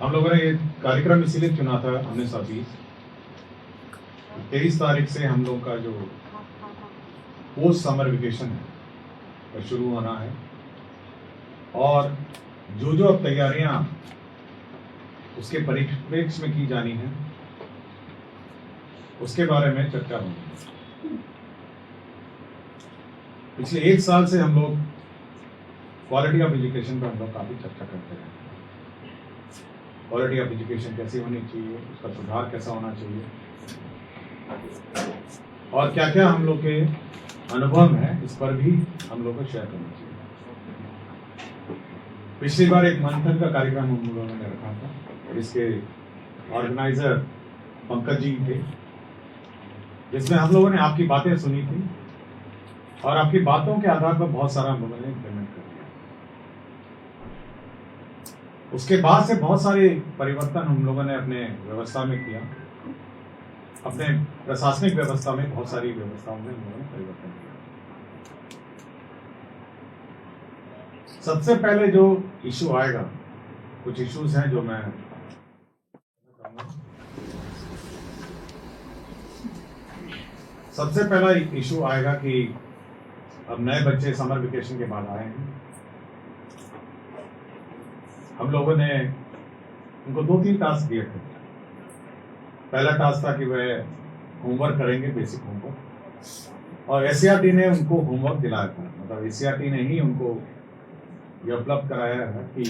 हम लोगों ने ये कार्यक्रम इसीलिए चुना था हमने साथी 23 तारीख से हम लोगों का जो पोस्ट समर वेकेशन है वो शुरू होना है और जो अब तैयारियां उसके परिप्रेक्ष्य में की जानी है उसके बारे में चर्चा होगी। पिछले 1 साल से हम लोग क्वालिटी ऑफ एजुकेशन पर हम लोग काफी चर्चा करते हैं। क्वालिटी ऑफ एजुकेशन कैसी होनी चाहिए, उसका सुधार कैसा होना चाहिए और क्या क्या हम लोग के अनुभव है इस पर भी हम लोग को शेयर करना चाहिए। पिछली बार एक मंथन का कार्यक्रम हम लोगों ने रखा था, इसके ऑर्गेनाइजर पंकज जी थे, जिसमें हम लोगों ने आपकी बातें सुनी थी और आपकी बातों के आधार पर बहुत सारा हम लोगों ने इम्प्लीमेंट कर दिया। उसके बाद से बहुत सारे परिवर्तन हम लोगों ने अपने व्यवस्था में किया, अपने प्रशासनिक व्यवस्था में बहुत सारी व्यवस्थाओं में हम लोगों ने परिवर्तन किया। सबसे पहले जो इशू आएगा, कुछ इश्यूज हैं जो मैं सबसे पहला इशू आएगा कि अब नए बच्चे समर वेकेशन के बाद आए हैं। हम लोगों ने उनको 2-3 टास्क दिए थे। पहला टास्क था कि वह होमवर्क करेंगे, बेसिक होमवर्क, और एससीईआरटी ने उनको होमवर्क दिलाया था। मतलब एससीईआरटी ने ही उनको ये उपलब्ध कराया है कि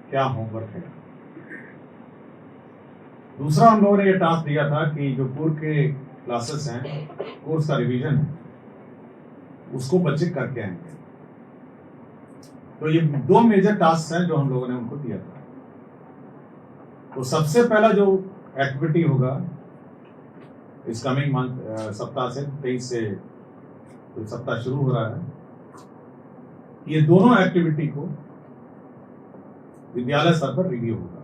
क्या होमवर्क है। दूसरा हम लोगों ने ये टास्क दिया था कि जो पूर्व के क्लासेस हैं, कोर्स का रिवीजन है, उसको बच्चे करके आएंगे। तो ये 2 मेजर टास्क हैं जो हम लोगों ने उनको दिया था। तो सबसे पहला जो एक्टिविटी होगा इस कमिंग मंथ सप्ताह से 23 से तो सप्ताह शुरू हो रहा है, ये दोनों एक्टिविटी को विद्यालय स्तर पर रिव्यू होगा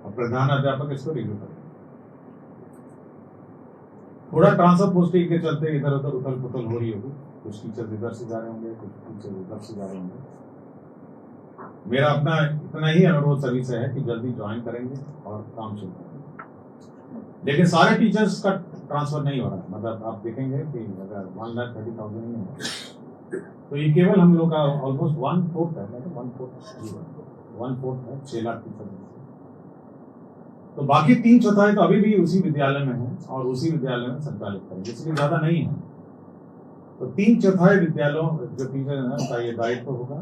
और प्रधान अध्यापक इसको रिव्यू करेंगे। थोड़ा ट्रांसफर पोस्टिंग के चलते इधर उधर उथल पुथल हो रही होगी, कुछ टीचर्स इधर से जा रहे होंगे, कुछ टीचर्स उधर से जा रहे होंगे। मेरा अपना इतना ही अनुरोध सभी से है कि जल्दी ज्वाइन करेंगे और काम शुरू करेंगे। लेकिन सारे टीचर्स का ट्रांसफर नहीं हो रहा है। मतलब आप देखेंगे कि अगर 1,30,000 नहीं है तो ये केवल हम लोग का ऑलमोस्ट 1/4 है, मतलब 1/4 है, 6 लाख टीचर। तो बाकी 3/4 तो अभी भी उसी विद्यालय में है और उसी विद्यालय में संचालित करेंगे, इसलिए ज्यादा नहीं है। तो 3/4 विद्यालयों जो टीचर है उनका ये दायित्व होगा,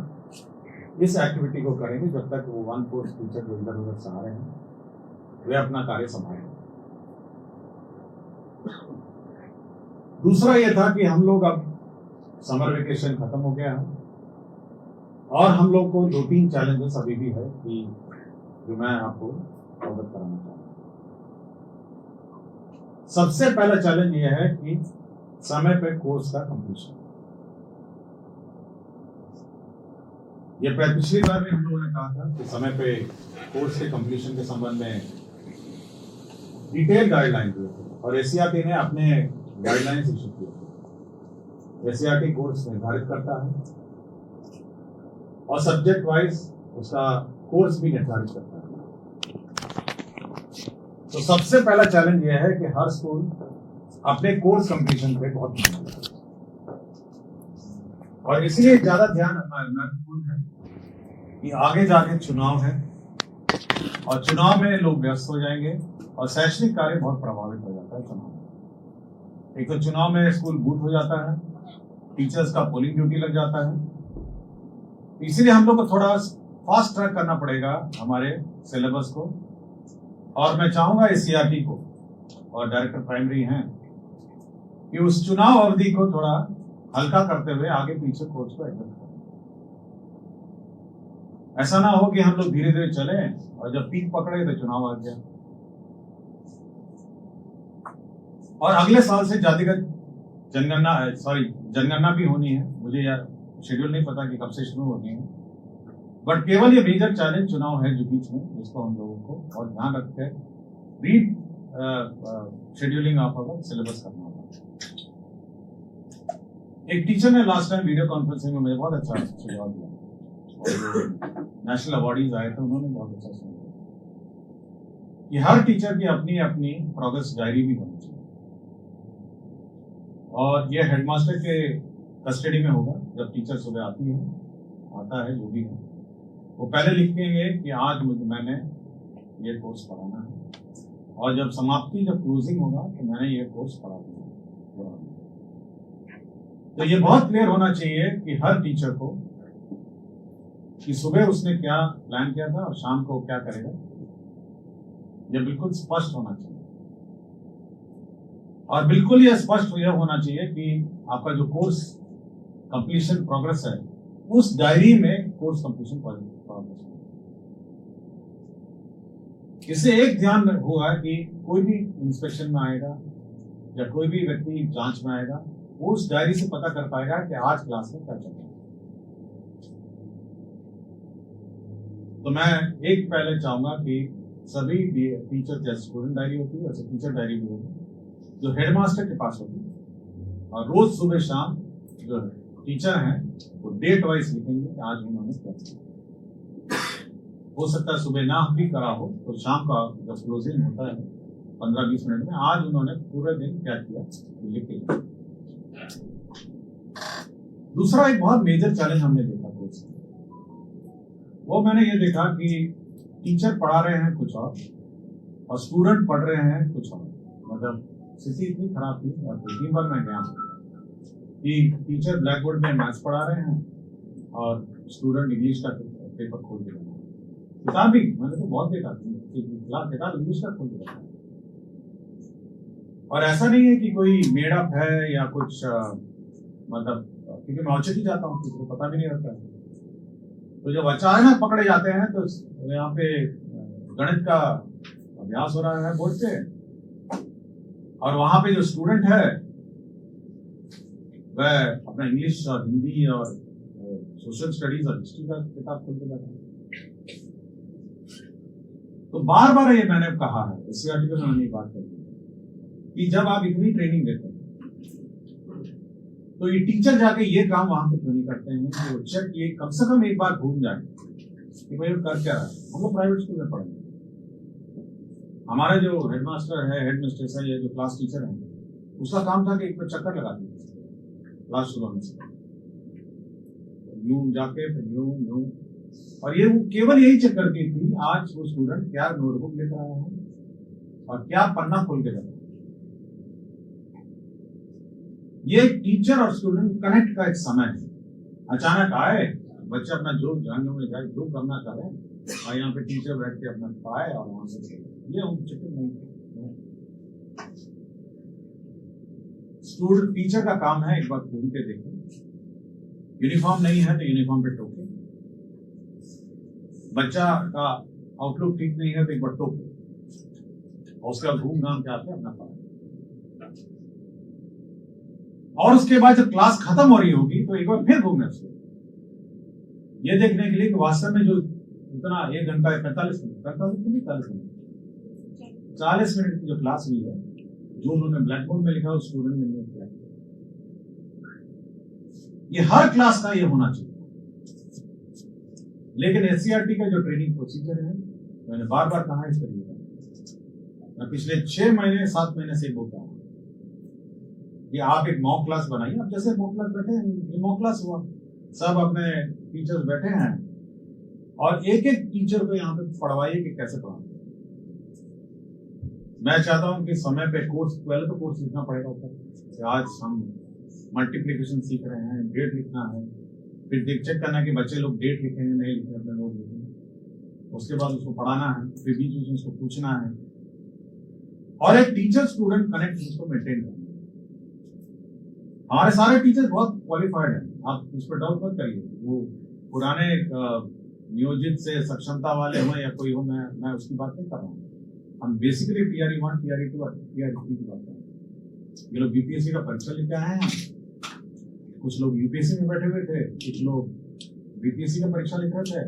इस एक्टिविटी को करेंगे जब तक वो 1/4 टीचर जो इधर उधर से आ रहे हैं वे अपना कार्य संभालेंगे। दूसरा ये था कि हम लोग अब समर वेकेशन खत्म हो गया है और हम लोग को 2-3 चैलेंजेस अभी भी है कि जो मैं आपको अवगत कराना चाहूंगा। सबसे पहला चैलेंज यह है कि समय पे कोर्स का कंप्लीशन। ये पिछली बार भी हम लोगों ने कहा था कि समय पे कोर्स के कंप्लीशन के संबंध में डिटेल गाइडलाइन दिए थे और एससीईआरटी ने अपने गाइडलाइंस इशू किए थे। एससीईआरटी कोर्स निर्धारित करता है और सब्जेक्ट वाइज उसका कोर्स भी निर्धारित करता है। तो सबसे पहला चैलेंज यह है कि हर स्कूल अपने कोर्स कंप्लीशन पे बहुत ध्यान देता है और इसलिए ज्यादा ध्यान रखना महत्वपूर्ण है कि आगे जाके चुनाव है और चुनाव में लोग व्यस्त हो जाएंगे और शैक्षणिक कार्य बहुत प्रभावित हो जाता है चुनाव में। एक तो चुनाव में स्कूल बूथ हो जाता है, टीचर्स का पोलिंग ड्यूटी लग जाता है। इसलिए हम लोग को थोड़ा फास्ट ट्रैक करना पड़ेगा हमारे सिलेबस को और मैं चाहूंगा एससीईआरटी को और डायरेक्टर प्राइमरी हैं कि उस चुनाव अवधि को थोड़ा हल्का करते हुए आगे पीछे कोर्स को एडजस्ट करें। ऐसा ना हो कि हम लोग धीरे धीरे चले और जब पीक पकड़े तो चुनाव आ गया। और अगले साल से जातिगत जनगणना भी होनी है। मुझे यार शेड्यूल नहीं पता कि कब से शुरू होनी है, बट केवल ये मेजर चैलेंज चुनाव है जो बीच में, जिसको हम लोगों को और ध्यान रख कर शेड्यूलिंग ऑफ अवर सिलेबस करना होगा। एक टीचर ने लास्ट टाइम वीडियो कॉन्फ्रेंसिंग में मुझे बहुत अच्छा सुझाव दिया और नेशनल अवार्डीज आए थे, उन्होंने बहुत अच्छा सुझाव कि हर टीचर की अपनी अपनी प्रोग्रेस डायरी भी होनी चाहिए, और यह हेडमास्टर के कस्टडी में होगा। जब टीचर सुबह आता है जो भी है, वो पहले लिखेंगे कि आज मैंने ये कोर्स पढ़ाना है, और जब समाप्ति, जब क्लोजिंग होगा तो मैंने ये कोर्स पढ़ा दिया। तो ये बहुत क्लियर होना चाहिए कि हर टीचर को कि सुबह उसने क्या प्लान किया था और शाम को क्या करेगा, ये बिल्कुल स्पष्ट होना चाहिए। और बिल्कुल ये स्पष्ट यह होना चाहिए कि आपका जो कोर्स कंप्लीशन प्रोग्रेस है, उस डायरी में कोर्स कंप्लीशन प्रोग्रेस। इससे एक ध्यान होगा कि कोई भी इंस्पेक्शन में आएगा या कोई भी व्यक्ति जांच में आएगा, वो उस डायरी से पता कर पाएगा कि आज क्लास में क्या चल रहा है। तो मैं एक पहले चाहूंगा कि सभी टीचर, जैसे स्टूडेंट डायरी होती है वैसे टीचर डायरी भी होगी, जो हेडमास्टर के पास होगी, और रोज सुबह शाम जो टीचर हैं वो डेट वाइज लिखेंगे कि आज उन्होंने क्या किया। हो सकता है सुबह ना भी करा हो तो शाम का जब क्लोजिंग होता है 15-20 मिनट में, आज उन्होंने पूरे दिन क्या किया लिख के। दूसरा एक बहुत मेजर चैलेंज हमने देखा कोर्स में, वो मैंने ये देखा कि टीचर पढ़ा रहे हैं कुछ और स्टूडेंट पढ़ रहे हैं कुछ और। मतलब स्थिति इतनी खराब थी, और 3 बार मैं गया कि टीचर ब्लैक बोर्ड में मैथ्स पढ़ा रहे हैं और स्टूडेंट इंग्लिश का पेपर खोल के रखा है। किताब भी मैंने तो बहुत देखा, किताब इंग्लिश का खोल के रखा है। और ऐसा नहीं है कि कोई मेडअप है या कुछ, मतलब क्योंकि मैं औचक ही जाता हूँ, किसी को पता भी नहीं रहता है। तो जब अचानक पकड़े जाते हैं तो यहाँ पे गणित का अभ्यास हो रहा है बोर्ड पे, और वहां पे जो स्टूडेंट है वह अपना इंग्लिश और हिंदी और सोशल स्टडीज और हिस्ट्री का किताब खोल के बैठा है। तो बार बार ये मैंने कहा है, इस आर्टिकल में मैंने ये बात कही कि जब आप इतनी ट्रेनिंग देते हैं तो ये टीचर जाके ये काम वहां पे क्यों नहीं करते हैं कि वो चेक ये कम से कम एक बार घूम जाए कि भाई वो कर क्या रहा है। हम लोग प्राइवेट स्कूल में पढ़ेंगे, हमारा जो हेडमास्टर है, हेडमिस्ट्रेस है, ये जो क्लास टीचर है, उसका काम था कि एक बार चक्कर लगा दिया क्लास शुरू होने से, यूं जाके फिर यूं, और ये वो केवल यही चेक करती थी आज वो स्टूडेंट क्या नोटबुक लेकर आया है और क्या पन्ना खोल के रखा। ये टीचर और स्टूडेंट कनेक्ट का एक समय है। अचानक आए बच्चे अपना जो जानने में जाए, जो करना चाहे, और यहाँ पे टीचर बैठ के अपना पढ़ाए और वहां से ये उचित नहीं। स्टूडेंट टीचर का काम है एक बार घूम के देखें, यूनिफॉर्म नहीं है तो यूनिफॉर्म पे टोके, बच्चा का आउटलुक ठीक नहीं है तो एक बार टोके, और उसका घूम घाम के आते अपना पढ़ाए। और उसके बाद जब क्लास खत्म हो रही होगी तो एक बार फिर घूमने उसको, ये देखने के लिए कि वास्तव में जो इतना 1 घंटा 45 मिनट 40 मिनट की जो क्लास हुई है, जो उन्होंने ब्लैक बोर्ड में लिखा उस स्टूडेंट ने नहीं किया। ये हर क्लास का ये होना चाहिए। लेकिन एससीईआरटी का जो ट्रेनिंग प्रोसीजर है, मैंने बार बार कहा इस तरीके मैं पिछले 6 महीने 7 महीने से बोलता हूं कि आप एक मॉक क्लास बनाइए। अब जैसे मॉक क्लास बैठे हैं, ये मॉक क्लास हुआ, सब अपने टीचर्स बैठे हैं और एक एक टीचर को यहाँ पे पढ़वाइए कि कैसे पढ़ाना। मैं चाहता हूं कि समय पे कोर्स, पहले तो कोर्स लिखना पड़ेगा ऊपर, आज हम मल्टीप्लिकेशन सीख रहे हैं, डेट लिखना है, फिर चेक करना कि बच्चे लोग डेट लिखे हैं नहीं लिखे, अपने नोट लिखे, उसके बाद उसको पढ़ाना है, फिर बीच बीच में उसको पूछना है, और एक टीचर स्टूडेंट कनेक्ट उसको मेंटेन करना है। हमारे सारे टीचर्स बहुत क्वालिफाइड हैं, आप उस पर डाउट मत करिए। वो पुराने नियोजित से सक्षमता वाले हो या कोई हो, मैं उसकी बात नहीं कर रहा हूँ। हम बेसिकली टीआरई 1, टीआरई 2 और टीआरई 3 की बात कर रहे हैं। ये लोग बीपीएससी का परीक्षा लिख के आए हैं, कुछ लोग यूपीएससी में बैठे हुए थे, कुछ लोग बीपीएससी का परीक्षा लिख रहे थे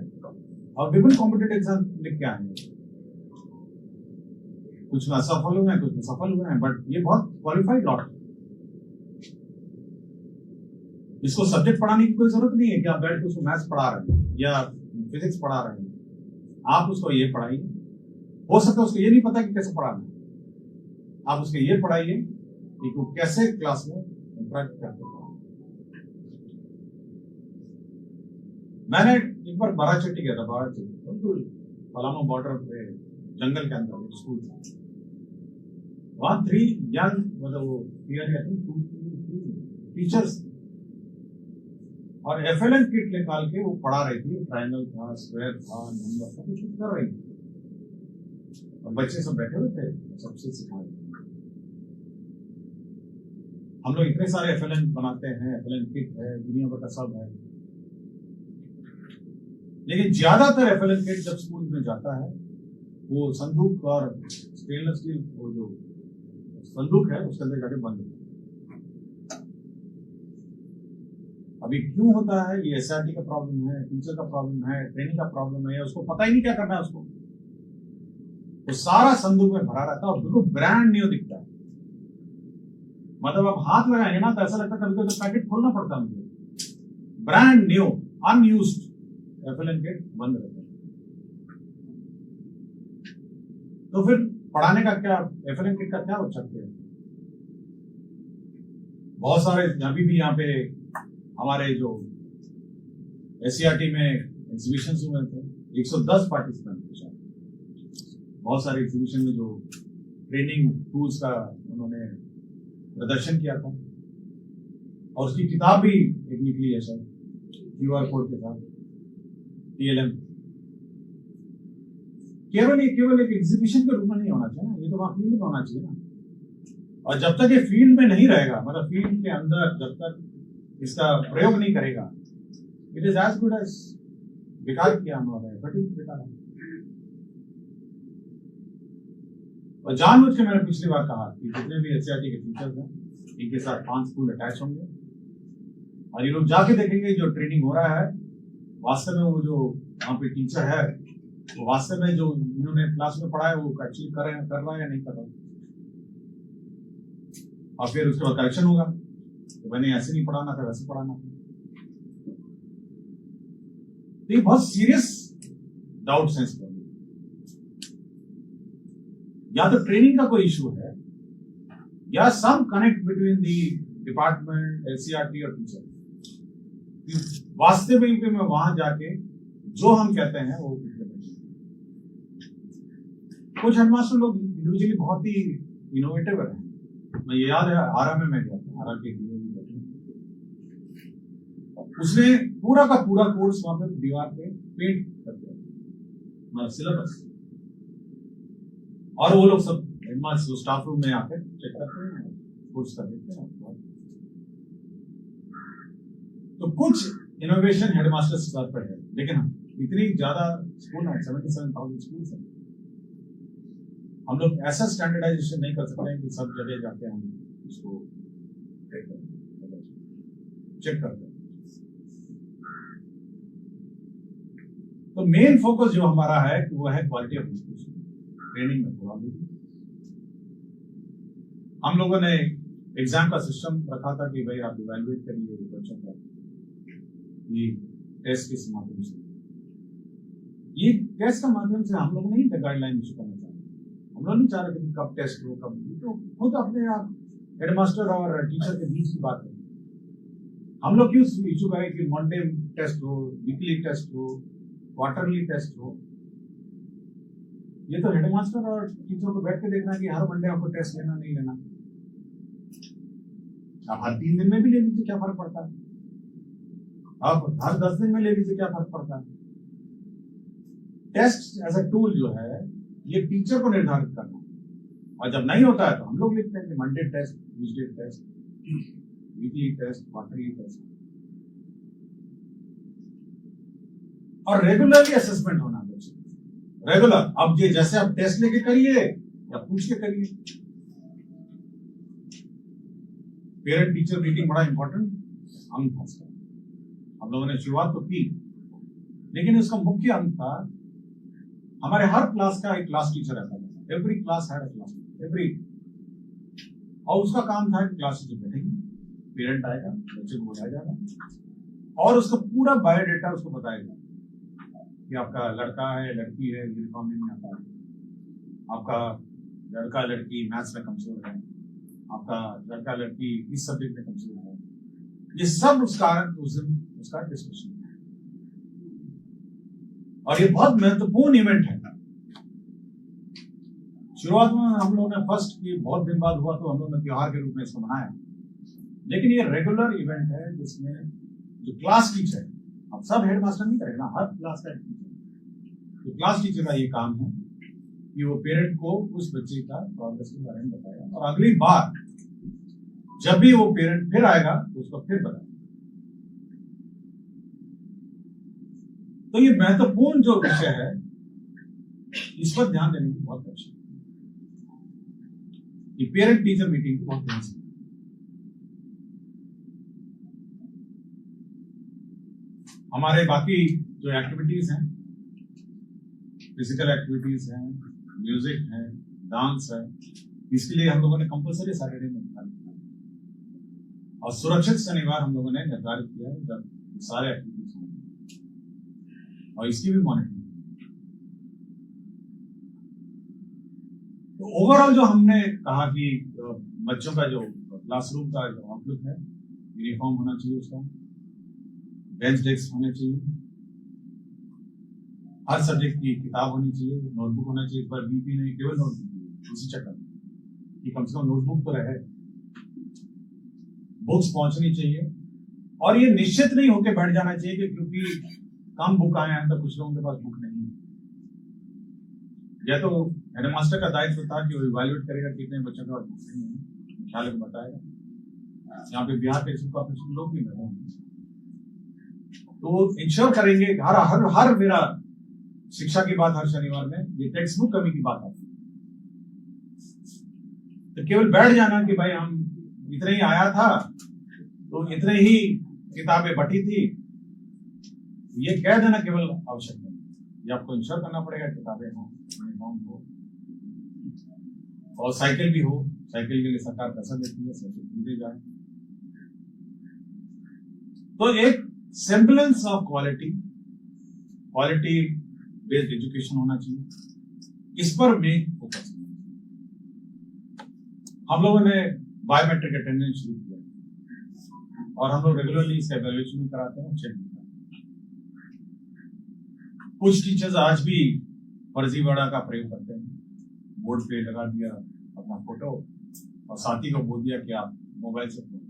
और विभिन्न कॉम्पिटेटिव एग्जाम लिख के आए हैं। कुछ में असफल हुए हैं, कुछ में सफल हुए हैं, बट ये बहुत क्वालिफाइड लॉट है। इसको सब्जेक्ट पढ़ाने की कोई जरूरत नहीं है कि आप बैठ के उसको मैथ्स पढ़ा रहे हैं या फिजिक्स पढ़ा रहे हैं, आप उसको ये पढ़ाइए हो सकता है उसको ये नहीं पता कि कैसे पढ़ाना है, आप उसको ये पढ़ाइए कि वो कैसे क्लास में इंटरेक्ट करते हैं। मैंने एक बार बाराचट्टी गया था, बाराचट्टी बिल्कुल पलामू बॉर्डर पे जंगल के अंदर स्कूल था। वहां 3 यंग मतलब वो टीचर्स और FLN किट निकाल के वो पढ़ा रही थी, ट्रायंगल था, स्क्वायर था, नंबर था, कुछ कर रही थी और बच्चे सब बैठे हुए थे, सबसे सिखा रहे थे। हम लोग इतने सारे FLN बनाते हैं, FLN किट है, दुनिया भर का सब है, लेकिन ज्यादातर FLN किट जब स्कूल में जाता है वो संदूक और स्टेनलेस स्टील वो जो संदूक है उसके अंदर जाके बंद होता है। अभी क्यों होता है? ये SRT का प्रॉब्लम है, टीचर का प्रॉब्लम है, ट्रेनिंग का प्रॉब्लम है, या उसको पता ही नहीं क्या करना है उसको। तो सारा संदूक में भरा रहता है और बिल्कुल ब्रांड न्यू दिखता है। मतलब आप हाथ लगाएंगे ना तो ऐसा लगता है कभी कभी तो पैकेट खोलना पड़ता है मुझे। Brand new unused FLN kit बंद रहता है। तो फिर पढ़ाने का क्या, FLN किट का क्या औचित्य है? बहुत सारे अभी भी यहाँ पे हमारे जो SCRT में एग्जीबिशन हुए थे, 110 पार्टिसिपेंट थे शायद। बहुत सारे एग्जीबिशन में जो ट्रेनिंग टूल्स का उन्होंने प्रदर्शन किया था और उसकी किताब भी एक निकली है शायद QR कोड के साथ, TLM। केवल एक एग्जीबिशन के रूप में नहीं होना चाहिए ना, ये तो वहां फील्ड में होना चाहिए ना। और जब तक ये फील्ड में नहीं रहेगा, मतलब फील्ड के अंदर जब तक इसका प्रयोग नहीं करेगा, it is as good as बेकार किया हम लोगों ने, बट बेकार है। और जानबूझ के मैंने पिछली बार कहा कि जितने भी SCRT के टीचर्स हैं इनके साथ 5 स्कूल अटैच होंगे और ये लोग जाके देखेंगे जो ट्रेनिंग हो रहा है वास्तव में, वो जो वहां पे टीचर है वो वास्तव में जो इन्होंने क्लास में पढ़ा है वो एक्चुअली कर रहा है या नहीं कर रहा। और फिर उसके बाद करेक्शन होगा, तो मैंने ऐसे नहीं पढ़ाना था, वैसे पढ़ाना था। तो ये बहुत सीरियस डाउट्स हैं इसमें। या तो ट्रेनिंग का कोई इशू है या some connect between the department, SCRT और टीचर। वास्तविक में वहां जाके जो हम कहते हैं वो कुछ हेडमास्टर लोग इंडिविजुअली बहुत ही इनोवेटिव है। मैं ये याद है आरा में मैं गया था, आरा के उसने पूरा का पूरा कोर्स वहां पे दीवार पे पेंट कर दिया, मतलब सिलेबस। और वो लोग सब हेडमास्टर स्टाफ रूम में आकर चेक करते हैं, कोर्स कर देते हैं। तो कुछ इनोवेशन हेडमास्टर स्तर पर है, लेकिन इतनी ज्यादा स्कूल है, 77,000 स्कूल है, हम लोग ऐसा स्टैंडर्डाइजेशन नहीं कर सकते कि सब जगह जाके हम इसको चेक करते हैं। तो मेन फोकस जो हमारा है वो है क्वालिटी ऑफ एजुकेशन, ट्रेनिंग में थोड़ा भी। हम लोगों ने एग्जाम का सिस्टम रखा था कि भाई आप इवैल्यूएट करिए बच्चों का, ये टेस्ट के माध्यम से, ये टेस्ट का माध्यम से हम लोग नहीं गाइडलाइन इशू करना चाहते। हम लोग नहीं चाह रहे थे कब टेस्ट हो कब, तो खुद अपने आप हेडमास्टर और टीचर के बीच की बात है। हम लोग क्यों इशू करें कि मंडे टेस्ट हो, वीकली टेस्ट हो, क्वार्टरली टेस्ट हो। ये तो हेडमास्टर और टीचर को बैठ के देखना कि हर मंडे आपको टेस्ट लेना नहीं लेना। आप हर 3 दिन में भी ले लीजिए, क्या फर्क पड़ता है। आप हर 10 दिन में ले लीजिए, क्या फर्क पड़ता है। टेस्ट एज अ टूल जो है ये टीचर को निर्धारित करना है, और जब नहीं होता है तो हम लोग लिखते हैं कि Monday test, Tuesday test, weekly test, quarterly test, और रेगुलरली असेसमेंट होना बच्चे रेगुलर। अब ये जैसे आप टेस्ट लेके करिए या पूछ के करिए। पेरेंट टीचर मीटिंग बड़ा इंपॉर्टेंट अंग था इसका। हम लोगों ने शुरुआत तो की, लेकिन इसका मुख्य अंग था हमारे हर क्लास का एक क्लास टीचर रहता था। Every class had a class teacher, every. और उसका काम था कि क्लास टीचर बैठेगी, पेरेंट आएगा, बच्चे को बुलाया जाएगा और उसका पूरा बायोडाटा उसको बताएगा कि आपका लड़का है, लड़की है, यूनिफॉर्म में आता है, आपका लड़का लड़की मैथ्स में कमजोर है, आपका लड़का लड़की इस सब्जेक्ट में कमजोर है, ये सब उस कारण उस दिन उसका डिस्कशन है। और ये बहुत महत्वपूर्ण इवेंट है। शुरुआत में हम लोगों ने फर्स्ट की बहुत दिन बाद हुआ तो हम लोगों ने त्योहार के रूप में इसको मनाया, लेकिन ये रेगुलर इवेंट है जिसमें जो क्लास टीचर, अब सब हेडमास्टर नहीं करेगा, हर क्लास का टीचर, तो क्लास टीचर का ये काम है कि वो पेरेंट को उस बच्चे का प्रोग्रेस के बारे में बताएगा और अगली बार जब भी वो पेरेंट फिर आएगा तो उसको फिर बताएगा। तो ये महत्वपूर्ण जो विषय है इस पर ध्यान देने की बहुत आवश्यकता है कि पेरेंट टीचर मीटिंग को बहुत ध्यान से। हमारे बाकी जो एक्टिविटीज हैं, फिजिकल एक्टिविटीज हैं, म्यूजिक है, डांस है, इसके लिए हम लोगों ने कंपल्सरी सैटरडे में निर्धारित किया और सुरक्षित शनिवार हम लोगों ने निर्धारित किया है जब सारे एक्टिविटीज होंगे और इसकी भी मॉनिटरिंग। तो ओवरऑल जो हमने कहा कि बच्चों का जो क्लासरूम का जो आउटलुक है, यूनिफॉर्म होना चाहिए, उसका बेंच डेस्क होने चाहिए, हर सब्जेक्ट की किताब होनी चाहिए, नोटबुक होना चाहिए, पर बीपी नहीं केवल नोटबुक, उसी चक्कर कि कम से कम नोटबुक तो रहे, बुक्स पहुंचनी चाहिए। और ये निश्चित नहीं होकर बैठ जाना चाहिए कि क्योंकि कम बुक आए हैं तो कुछ लोगों के पास बुक नहीं है। या तो हेडमास्टर का दायित्व था कि वो इवैल्यूएट करेगा कितने बच्चों के पास बुक नहीं है, मुख्यालय को बताएगा। यहाँ पे बिहार के कॉर्पोरेशन लोग भी बैठे होंगे तो इंश्योर करेंगे। हर हर हर मेरा शिक्षा की बात हर शनिवार में ये टेक्स्ट बुक कमी की बात आती है, तो केवल बैठ जाना कि भाई हम इतने ही आया था तो इतने ही किताबें बटी थी, ये कह देना केवल आवश्यक नहीं। ये आपको इंश्योर करना पड़ेगा किताबें हो, यूनिफॉर्म हो और साइकिल भी हो। साइकिल के लिए सरकार पैसा देती है, साइकिल खरीदे जाए। तो एक semblance of quality based education होना चाहिए, इस पर मेन फोकस। हम लोगों ने बायोमेट्रिक अटेंडेंस शुरू किया और हम लोग रेगुलरली इसका एवेल्युएशन कराते हैं, चेक करते हैं। कुछ टीचर्स आज भी फर्जीवाड़ा का प्रयोग करते हैं, बोर्ड पे लगा दिया अपना फोटो और साथी को बोल दिया कि आप मोबाइल से फोटो।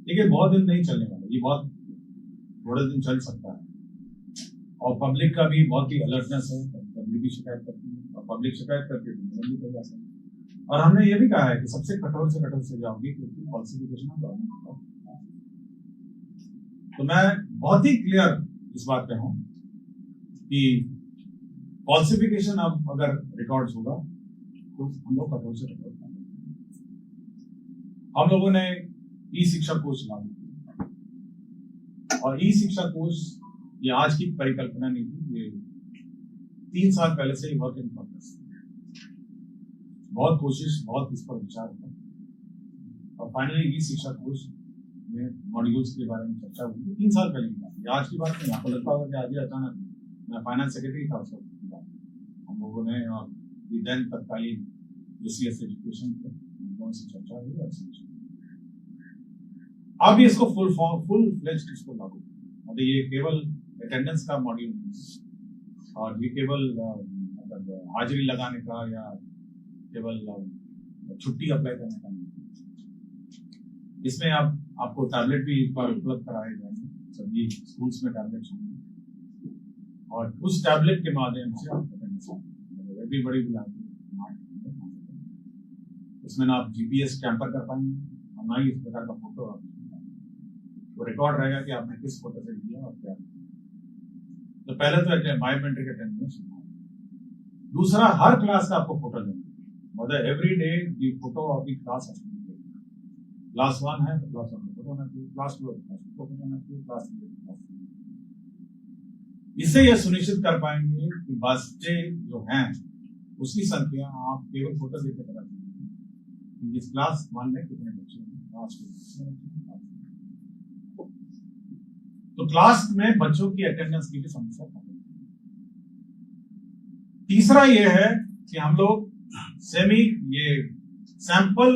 देखिए बहुत दिन नहीं चलने वाला, ये बहुत थोड़े दिन चल सकता है और पब्लिक का भी बहुत ही अलर्टनेस है, पब्लिक भी शिकायत करती है और पब्लिक शिकायत करती है तो भी कर जाता है। और हमने ये भी कहा है कि सबसे कठोर से कठोर सजा होगी क्योंकि फॉल्सिफिकेशन है। तो मैं बहुत ही क्लियर इस बात पे हूं कि फॉल्सिफिकेशन अब अगर रिकॉर्ड्स होगा तो हम लोग कठोर से कठोर हम लोगों ने ई शिक्षा कोष लागू किया और ई शिक्षा कोष ये आज की परिकल्पना नहीं थी, ये 3 साल पहले से ही वर्क इन प्रोग्रेस। बहुत कोशिश, बहुत इस पर विचार हुआ और फाइनली ई शिक्षा कोष में मॉड्यूल्स के बारे में चर्चा हुई। 3 साल पहले की बात, आज की बात नहीं। आपको लगता होगा कि आज ही अचानक, मैं फाइनेंस सेक्रेटरी था उस वक्त, हम लोगों ने और देन तत्कालीन यूसीएस एजुकेशन पे से चर्चा हुई और अब इसको फुल फ्लेज्ड इसको लागू। मतलब ये केवल अटेंडेंस का मॉड्यूल नहीं और ये केवल मतलब हाजिरी लगाने का या केवल छुट्टी अप्लाई करने का नहीं। इसमें आपको टैबलेट भी एक बार उपलब्ध कराए जाएंगे, सभी स्कूल्स में टैबलेट्स होंगे और उस टैबलेट के माध्यम से आप एवरीबॉडी विल हैव इसमें ना आप जीपीएस टैंपर कर पाएंगे और ना ही इस प्रकार का फोटो वो रिकॉर्ड रहेगा कि आपने किस फोटो से किया और क्या। तो पहले तो बायोमेट्रिक अटेंडेंस, दूसरा हर क्लास का आपको फोटो लेना, मतलब every day the photo of the class. Class 1 है तो क्लास 1 का फोटो होना चाहिए, क्लास 2 का फोटो होना चाहिए, क्लास 3 इससे यह सुनिश्चित कर पाएंगे कि बच्चे जो हैं उसकी संख्या आप केवल फोटो देकर पता चलेगी कि इस क्लास 1 में कितने बच्चे हैं, क्लास 2 में। तो क्लास में बच्चों की अटेंडेंस की भी समस्या है। तीसरा ये है कि हम लोग ये सैंपल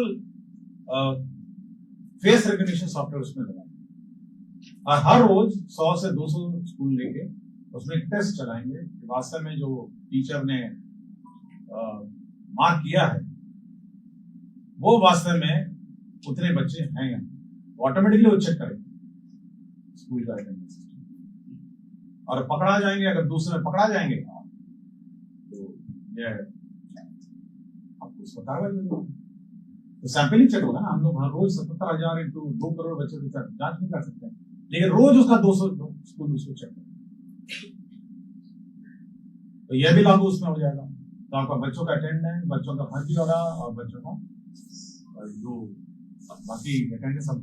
फेस रिकग्निशन सॉफ्टवेयर उसमें लगाएंगे और हर रोज 100 से 200 स्कूल लेके उसमें एक टेस्ट चलाएंगे कि वास्तव में जो टीचर ने मार्क किया है वो वास्तव में उतने बच्चे हैं या ऑटोमेटिकली वो चेक करेंगे स्कूल का अटेंडेंस और पकड़ा जाएंगे। अगर दूसरे पकड़ा जाएंगे तो ये आपको उसका कार्रवाई मिलेगी। तो सैंपल ही चेक होगा ना। हम लोग हर रोज 77,000 इंटू 2 करोड़ बच्चों की जांच नहीं कर सकते, लेकिन रोज उसका 200 स्कूल उसको चेक करें तो यह भी लागू उसमें हो जाएगा। तो आपका बच्चों का अटेंडेंस, बच्चों का फर्जी वाला और बच्चों का जो बाकी अटेंडेंस सब।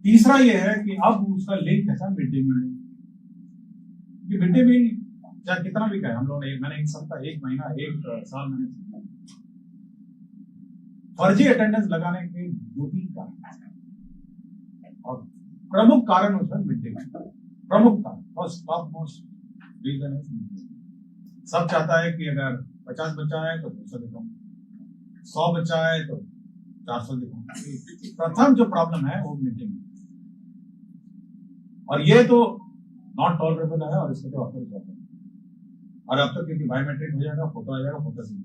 तीसरा यह है कि अब उसका लिंक कैसा mid day meal. Mid day meal चाहे कितना भी कहे, हम लोग ने मैंने एक सप्ताह, एक महीना, एक साल मैंने फर्जी अटेंडेंस लगाने के 2-3 कारण और प्रमुख कारण उसमें मिड डे मील। प्रमुख कारण फर्स्ट टॉप मोस्ट रीजन है सब चाहता है कि अगर 50 बच्चा है तो 200 दिखाऊं, 100 बच्चा है तो 400 दिखाऊं। प्रथम जो प्रॉब्लम है वो मिड डे मील और ये तो नॉट टॉलरेबल है और इसके तो ऑफर और अब तक क्योंकि बायोमेट्रिक हो जाएगा, फोटो आ जाएगा, फोटो से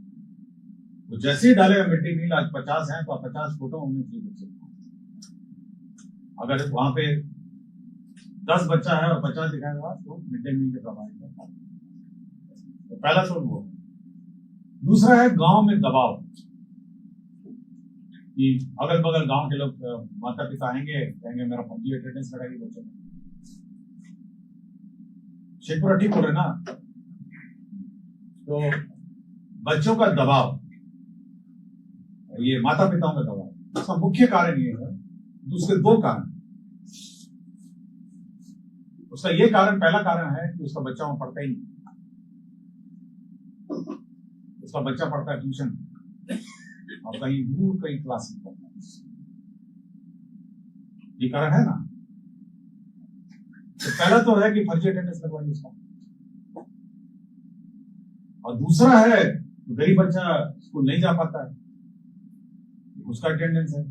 तो जैसे ही डालेगा मिड डे मील आज 50 है तो 50 फोटो होने चाहिए बच्चे। अगर वहां पे 10 बच्चा है और 50 दिखाएगा तो मिड डे मील के प्रभावित है। तो पहला तो वो। दूसरा है गांव में दबाव कि अगल बगल गांव के लोग माता पिता आएंगे, कहेंगे मेरा फर्जी अटेंडेंस लगाइए बच्चों में। शेखपुरा ठीक हो रहे ना। तो बच्चों का दबाव, ये माता पिताओं का दबाव, इसका मुख्य कारण ये है। दूसरे 2 कारण। उसका ये कारण, पहला कारण है कि उसका बच्चा वहां पढ़ता ही नहीं, उसका बच्चा पढ़ता है ट्यूशन और कहीं दूर कहीं क्लास में पढ़ता है। ये कारण है ना। तो पहला तो है कि फर्जी अटेंडेंस लगवाइए उसका। और दूसरा है गरीब बच्चा स्कूल नहीं जा पाता है, उसका अटेंडेंस है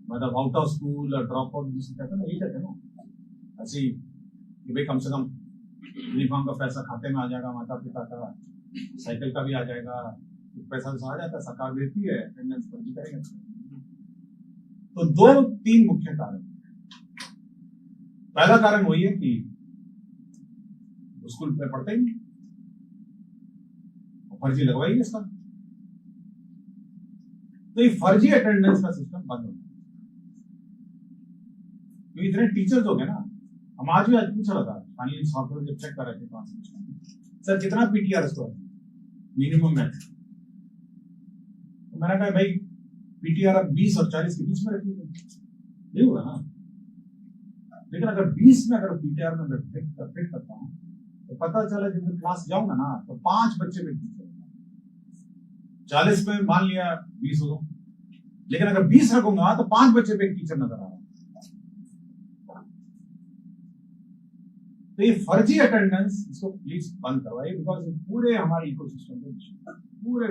मतलब आउट ऑफ स्कूल और ड्रॉप आउट जिसे कहते हैं ना, यही कहते हैं ना ऐसे कि भाई कम से कम यूनिफॉर्म का पैसा खाते में आ जाएगा, माता पिता का साइकिल का भी आ जाएगा, पैसा आ जाता है, सरकार देती है, अटेंडेंस फर्जी करेगा। तो 2-3 मुख्य कारण। पहला कारण वही है कि स्कूल में पढ़ते ही फर्जी लगवाइए इसका। तो ये फर्जी अटेंडेंस का सिस्टम बंद हो गया। तो इतने टीचर्स हो गए ना। हम आज पूछ रहा था फाइनली सॉफ्टवेयर जब चेक कर रहे थे सर कितना पीटीआर स्कोर मिनिमम है, तो मैंने कहा भाई पीटीआर अब 20 और 40 के बीच में रखिए, नहीं होगा ना। लेकिन अगर 20 में अगर पीटीआर में मैं फिट करता हूँ तो पता चला जब मैं क्लास जाऊंगा ना तो 5 बच्चे में टीचर, 40 में मान लिया 20 होगा, लेकिन अगर 20 रखूंगा तो 5 बच्चे पे एक टीचर नजर आ रहा है। तो ये फर्जी अटेंडेंस इसको प्लीज बंद करवाइए, बिकॉज पूरे हमारे इकोसिस्टम पे पूरे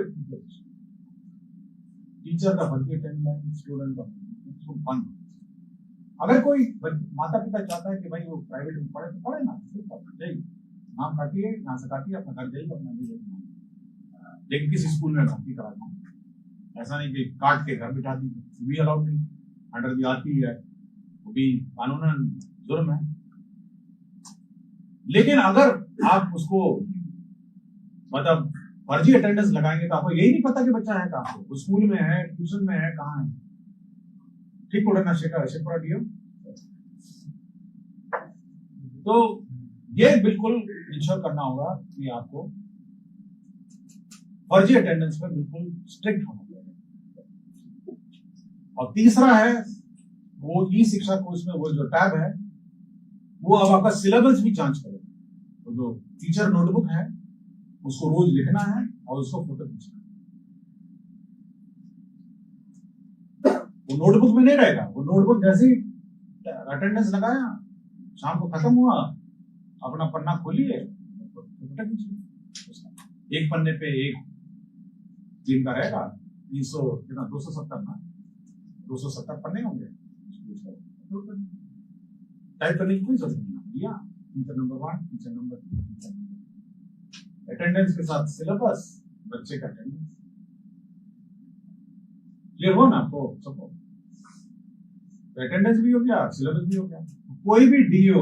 टीचर का फर्जी अटेंडेंस, स्टूडेंट का इसको बंद। अगर कोई माता पिता चाहता है कि भाई वो प्राइवेट में पढ़े तो पढ़े ना, जाइए नाम काटिए, यहाँ से काटिए, अपना घर जाइए, अपना ले, लेकिन किसी स्कूल में भर्ती करा दें। ऐसा नहीं कि काट के घर बिठा दी, भी अलाउड नहीं, अंडर दी आती है, वो भी कानूनन जुर्म है। लेकिन अगर आप उसको मतलब फर्जी अटेंडेंस लगाएंगे तो आपको यही नहीं पता कि बच्चा है कहाँ, वो स्कूल में है, ट्यूशन में है, कहाँ है। ठीक हो रहा शेखपुरा डीएम। तो ये बिल्कुल इंश्योर करना होगा कि आपको फर्जी अटेंडेंस में बिल्कुल स्ट्रिक्ट होना चाहिए। और तीसरा है वो ई शिक्षा कोर्स में वो जो टैब है वो अब आपका सिलेबस भी जांच करेगा। तो जो टीचर नोटबुक है उसको रोज लिखना है और उसको फोटो खींचना। वो नोटबुक में नहीं रहेगा, वो नोटबुक जैसे ही अटेंडेंस लगाया, शाम को खत्म हुआ, अपना पन्ना खोलिए, तो बेटा कीजिए उसका। एक पन्ने पे एक दिन का रहेगा 300 कितना 270 ना 270 पन्ने होंगे, टाइप करने की कोई जरूरत नहीं है। Teacher number 1, teacher number 2, teacher number 3, attendance के साथ सिलेबस, बच्चे का अटेंडेंस। क्लियर हो ना आपको सबको? अटेंडेंस भी हो गया, सिलेबस भी हो गया। कोई भी डीओ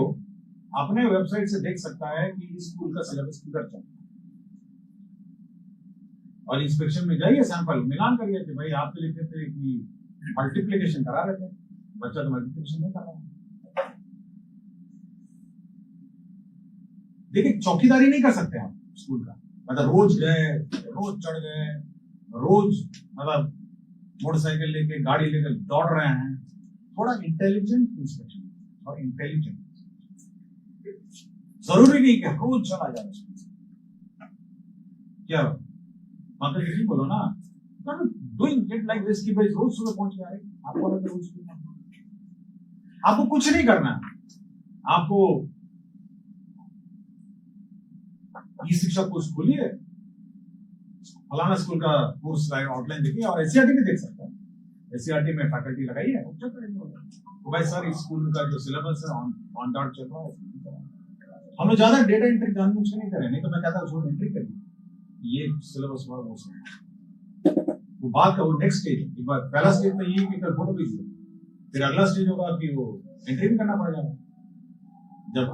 अपने वेबसाइट से देख सकता है कि इस स्कूल का सिलेबस किधर चल रहा है, और इंस्पेक्शन में जाइए, सैंपल मिलान करिए कि भाई आप तो लिखे थे कि मल्टीप्लिकेशन करा रहे थे, बच्चा तो मल्टीप्लिकेशन नहीं कर रहा है। देखिए चौकीदारी नहीं कर सकते आप स्कूल का, मतलब रोज गए, रोज चढ़ गए, रोज मतलब मोटरसाइकिल लेके गाड़ी लेकर दौड़ रहे हैं। थोड़ा इंटेलिजेंट इंस्पेक्शन और इंटेलिजेंट, जरूरी नहीं कि रोज चला जाए क्या मतलब यही बोलो ना, डूइंग इट लाइक दिस कि भाई रोज सुबह पहुंच गया। आपको लगे रोज आपको कुछ नहीं करना है, आपको ई शिक्षा कोर्स खोलिए, फलाना स्कूल का कोर्स आउटलाइन देखिए, और एससीईआरटी भी देख सकता है। एससीईआरटी में फैकल्टी लगाइए, तो भाई सर इस स्कूल का जो सिलेबस है ऑन डॉट चल रहा है। हम लोग ज्यादा डेटा एंट्री जानबूझ के नहीं करें, नहीं तो मैं कहता हूँ एंट्री करिए, ये सिलेबस हुआ वो बात का वो नेक्स्ट स्टेज है। एक बार पहला स्टेज तो ये कि कल फोटो भेजिए, फिर अगला स्टेज होगा कि वो एंट्री भी करना पड़ेगा। जब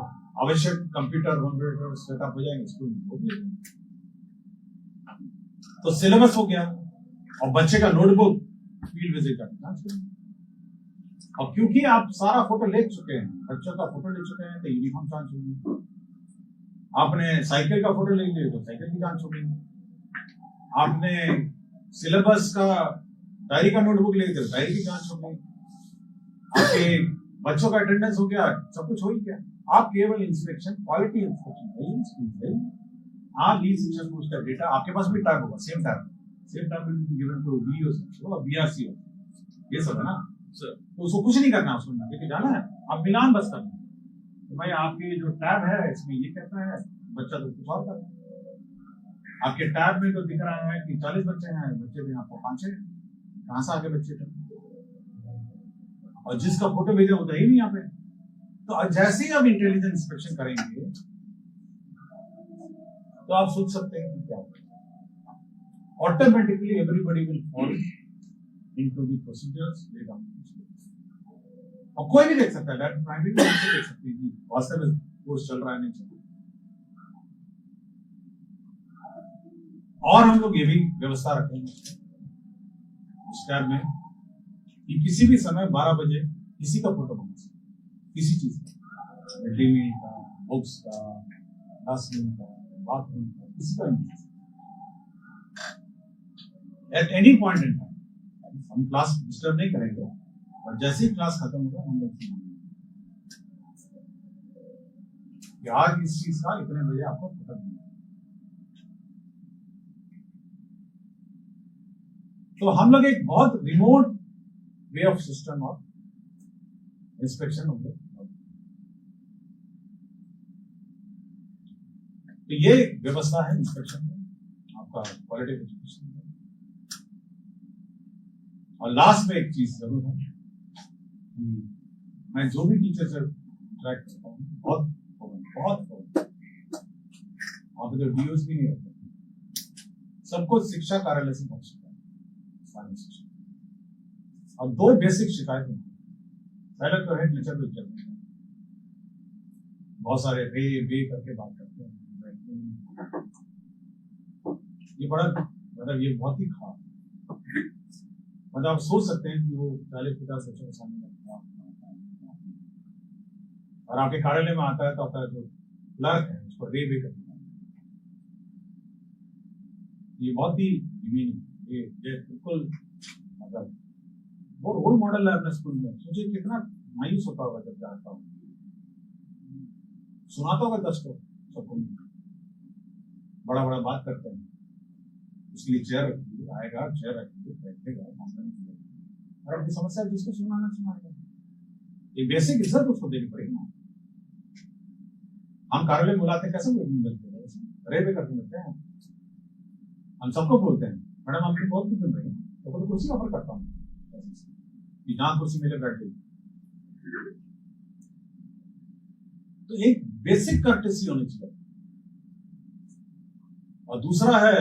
आवश्यक कंप्यूटर सेटअप हो जाएंगे स्कूल में, वो भी तो सिलेबस हो गया, और बच्चे का नोटबुक फील्ड विजिट करना। और क्योंकि आप सारा फोटो ले चुके हैं, बच्चों का फोटो ले चुके हैं, तो यूनिफॉर्म जांच होगी। आपने साइकिल का फोटो ले लिया तो साइकिल की जांच होगी। आपने सिलेबस का डायरी का नोटबुक ले लिया तो डायरी की जांच होगी। आपके बच्चों का अटेंडेंस हो गया, सब कुछ हो ही गया। आप केवल इंस्पेक्शन, क्वालिटी इंस्पेक्शन, आप ई शिक्षा कोर्स का डेटा आपके पास भी टैब होगा, same tab will be given to BO BRC, ये सब है ना सर। तो उसको कुछ नहीं करना, उसको लेके जाना है, आप मिलान बस करना तो भाई आपके जो टैब है इसमें ये कहता है, बच्चा तो कुछ और कर रहा है। आपके टैब में तो दिख रहा है कि 40 बच्चे हैं, बच्चे भी आपको 5 है, कहां से आगे बच्चे थे? और जिसका फोटो भेजा होता ही नहीं यहाँ पे। तो जैसे ही आप इंटेलिजेंस इंस्पेक्शन करेंगे तो आप सोच सकते हैं कि क्या होगा। Automatically everybody will follow into the procedures laid down. और कोई भी देख सकता है, डायरेक्ट प्राइमरी भी देख सकते हैं कि वास्तव में कोर्स चल रहा है नहीं चल रहा। और हम लोग ये भी व्यवस्था रखेंगे उस टैब में कि किसी भी समय 12 बजे किसी का फोटो बना सकते, किसी चीज का, मिड डे मील का, बुक्स का, क्लासरूम का, बाथरूम का, किसी का नहीं, at any point in time. हम क्लास डिस्टर्ब नहीं करेंगे, और जैसे ही क्लास खत्म होगा हम लोग आज इस चीज का इतने बजे आपको फोटो देंगे। तो हम लोग एक बहुत remote way of system of inspection होंगे। तो ये व्यवस्था है इंस्पेक्शन में, आपका क्वालिटी एजुकेशन में। और लास्ट में एक चीज जरूर है, मैं जो भी टीचर से इंटरेक्ट करता हूँ बहुत वहां पे तो डीओस भी नहीं होते, सबको शिक्षा कार्यालय से पहुंच चुका है सारी शिक्षा। और 2 बेसिक शिकायतें, पहले तो है टीचर को इज्जत नहीं, बहुत सारे रे करके बात करते हैं, ये बड़ा मतलब ये बहुत ही खराब, मतलब आप सोच सकते हैं कि वो 40-50 बच्चों के सामने और आपके कार्यालय में आता है तो आपका जो क्लर्क है उसको रे करते हैं। ये बहुत ही ये बिल्कुल मतलब वो रोल मॉडल है अपने स्कूल में। मुझे कितना मायूस होता होगा जब जाता हूँ, सुनाता होगा 10 को सबको, बड़ा बड़ा बात करते हैं, उसके लिए चेयर आएगा, चेयर रखिए, बैठेगा, और अपनी समस्या जिसको सुनाना सुनाएगा। ये बेसिक इज्जत उसको देनी पड़ेगी ना। हम कार्यालय बुलाते कैसे मिलते हैं, रे पे करते मिलते हैं, हम सबको बोलते हैं मैडम आपकी बहुत कुछ मिल रही है, तो कुर्सी ऑफर करता हूँ कि जहाँ कुर्सी मिले बैठ गई। तो एक बेसिक कर्टेसी होनी चाहिए। और दूसरा है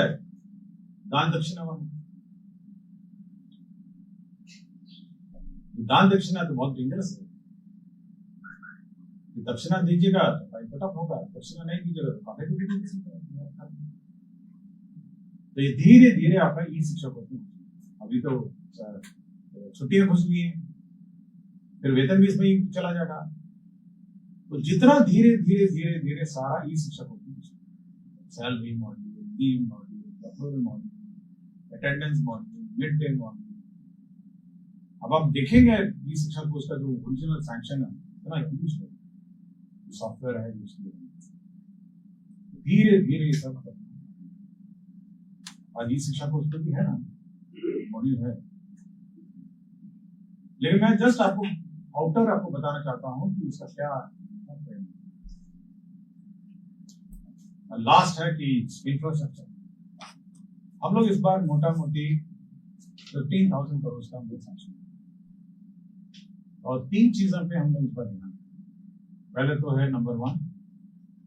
दान दक्षिणा वाला। दान दक्षिणा तो बहुत डेंजरस है। दक्षिणा दीजिएगा तो भाई पटअप होगा, दक्षिणा नहीं दीजिएगा तो काफी दिक्कत। तो ये धीरे धीरे आपका ई शिक्षक होती है। अभी तो छुट्टियां घुस गई हैं, फिर वेतन भी इसमें ही चला जाएगा। तो जितना धीरे धीरे धीरे धीरे सारा ई शिक्षक होती है, salary module, leave module, approval module, attendance module, mid day module. अब आप देखेंगे ई शिक्षा कोर्स का जो ओरिजिनल सैंक्शन है इतना ह्यूज है, सॉफ्टवेयर है उसके धीरे धीरे सब खत्म। आज ई शिक्षा कोर्स पे भी है ना मॉड्यूल है, लेकिन मैं जस्ट आपको आउटर आपको बताना चाहता हूं कि उसका क्या लास्ट है कि इंफ्रास्ट्रक्चर। हम लोग इस बार मोटा मोटी 15,000 करोड़ का हम लोग सैंक्शन, और 3 चीजों पे हम लोग इस बार ध्यान। पहले तो है नंबर 1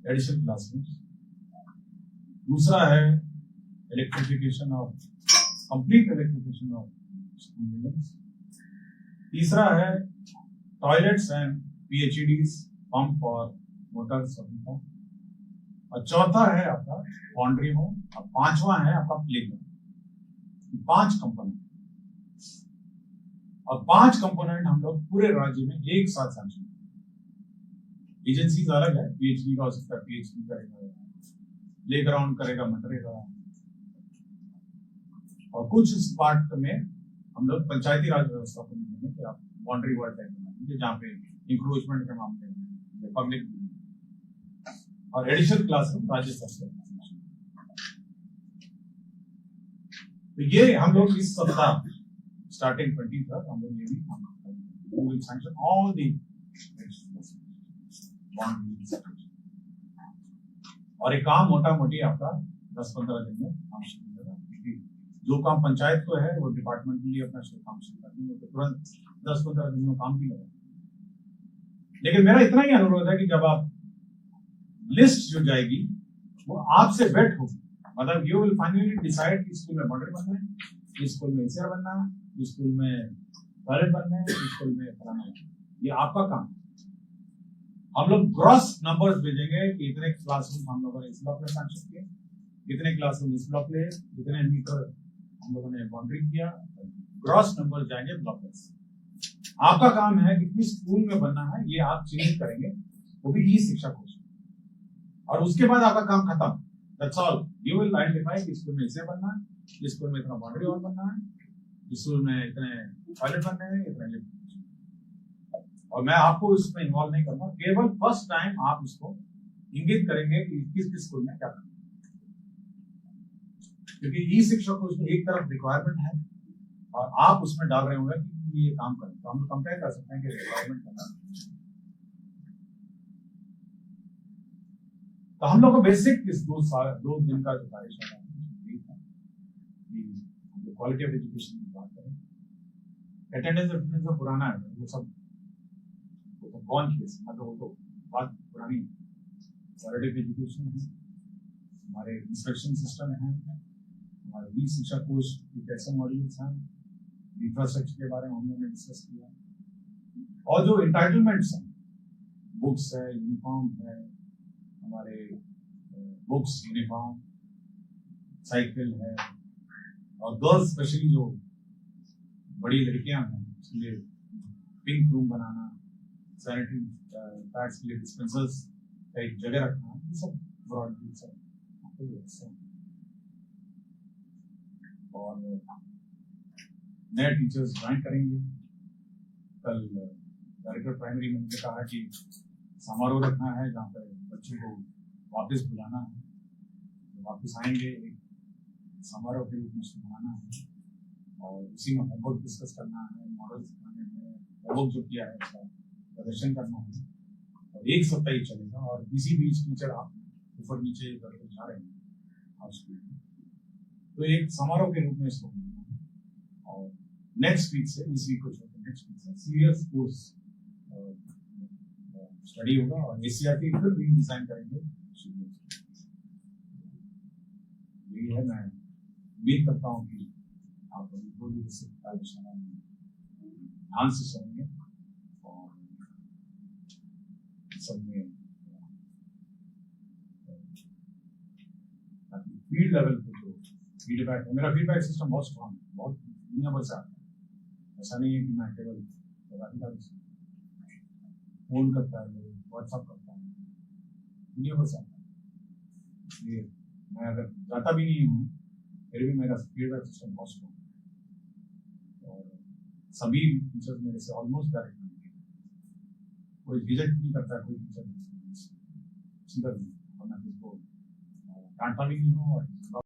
एडिशनल क्लासरूम्स, दूसरा है electrification of complete electrification of school buildings, तीसरा है टॉयलेट्स एंड पीएचईडीज पंप और मोटर्स, और चौथा है आपका बाउंड्री होम, और पांचवा है आपका प्लेग्राउंड। 5 कंपोनेंट, और 5 कंपोनेंट हम लोग पूरे राज्य में एक साथ सैंक्शन। एजेंसीज अलग है, पीएचडी का हो सकता है पीएचडी करेगा, प्लेग्राउंड करेगा मनरेगा, और कुछ इस पार्ट में हम लोग पंचायती राज व्यवस्था को देंगे कि आप बाउंड्री वाल टाइप बनाएंगे जहाँ पे इंक्रोचमेंट के मामले में पब्लिक, और एडिशनल क्लासरूम राज्य स्तर। तो ये हम लोग इस सप्ताह स्टार्टिंग 20 तक हम लोग ये भी सैंक्शन ऑल दी, और एक काम मोटा मोटी आपका 10-15 दिन में काम शुरू हो जाएगा। जो काम पंचायत को है वो डिपार्टमेंट के लिए अपना काम शुरू करनी है, तो तुरंत 10-15 दिन में काम भी लगा। लेकिन मेरा इतना ही अनुरोध है कि जब आप लिस्ट जो जाएगी वो आपसे वेट होगी, मतलब यू विल फाइनली डिसाइड कि स्कूल में मॉडल बनना है, स्कूल में एसीआर बनना है, स्कूल में टॉयलेट बनना है, स्कूल में फलाना है। ये आपका काम। हम लोग ग्रॉस नंबर्स भेजेंगे कि इतने क्लासरूम हम लोगों ने इस ब्लॉक में सैंक्शन किए, इतने क्लासरूम इस ब्लॉक में, इतने मीटर हम लोगों ने बाउंड्री किया, ग्रॉस नंबर जाएंगे ब्लॉक में। आपका काम है कि किस स्कूल में बनना है ये आप चिन्हित करेंगे, वो भी ई शिक्षा कोर्स, और उसके बाद आपका काम खत्म। That's all. You will identify कि स्कूल में इसे बनना है, इस स्कूल में इतना बाउंड्री वॉल बनना है, इस स्कूल में इतने टॉयलेट बनने हैं, इतने, और मैं आपको इसमें इन्वॉल्व नहीं करूंगा, केवल फर्स्ट टाइम आप उसको इंगित करेंगे कि किस किस स्कूल में क्या करना है। क्योंकि ई शिक्षा को उसमें एक तरफ रिक्वायरमेंट है और आप उसमें डाल रहे होंगे कि ये काम करें, तो हम लोग कंपेयर कर सकते हैं कि रिक्वायरमेंट क्या है। तो हम लोग को बेसिक इस 2 दिन का जो कार्यशाला है, क्वालिटी ऑफ एजुकेशन की बात करें। अटेंडेंस तो पुराना है, वो सब कौन केस, मतलब वो तो बात पुरानी है। क्वालिटी ऑफ एजुकेशन है, हमारे इंस्ट्रक्शन सिस्टम है, हमारे ई शिक्षा कोर्स के कैसे मॉड्यूल्स हैं, इंफ्रास्ट्रक्चर के बारे में हम लोगों ने डिस्कस किया, और जो एंटाइटलमेंट्स हैं, बुक्स है, यूनिफॉर्म है, हमारे बुक्स, यूनिफॉर्म, साइकिल है, और गर्ल्स स्पेशली जो बड़ी लड़कियां हैं उसके लिए पिंक रूम बनाना, सैनिटरी पैड्स के लिए डिस्पेंसर्स का एक जगह रखना, ये सब ब्रॉड डील्स है। और नए टीचर्स ज्वाइन करेंगे। कल डायरेक्टर प्राइमरी ने मुझे कहा कि समारोह रखना है जहाँ पर बच्चों को वापस बुलाना है, वापस आएंगे, एक समारोह के रूप में मनाना है, और उसी में होमवर्क डिस्कस करना है, मॉडल सिखाने हैं, होमवर्क जो किया है उसका प्रदर्शन करना है, और 1 सप्ताह ही चलेगा। और किसी बीच टीचर आप ऊपर नीचे जा रहे हैं हाउस में। तो एक समारोह के रूप में इसको और नेक्स्ट वीक से इस वीक को छोड़कर नेक्स्ट वीक से सीरियस कोर्स स्टडी होगा और एसीआरटी फिर भी डिजाइन करेंगे। यही है, मैं उम्मीद करता हूँ कि आप ध्यान से सुनेंगे और सब में फील्ड लेवल पे जो फीडबैक है, मेरा फीडबैक सिस्टम बहुत स्ट्रॉन्ग है, बहुत दुनिया भर से आता है। ऐसा नहीं है कि मैं केवल पदाधिकारी से फोन करता है, व्हाट्सअप करता है, दुनिया भर से आता है। इसलिए मैं अगर जाता भी नहीं हूँ फिर भी मेरा फीडबैक सिस्टम बहुत स्ट्रॉन्ग है और सभी टीचर्स मेरे से ऑलमोस्ट डायरेक्ट कोई रिजेक्ट नहीं करता, कोई टीचर सीधा नहीं, और मैं किसको डांटता भी नहीं हूँ और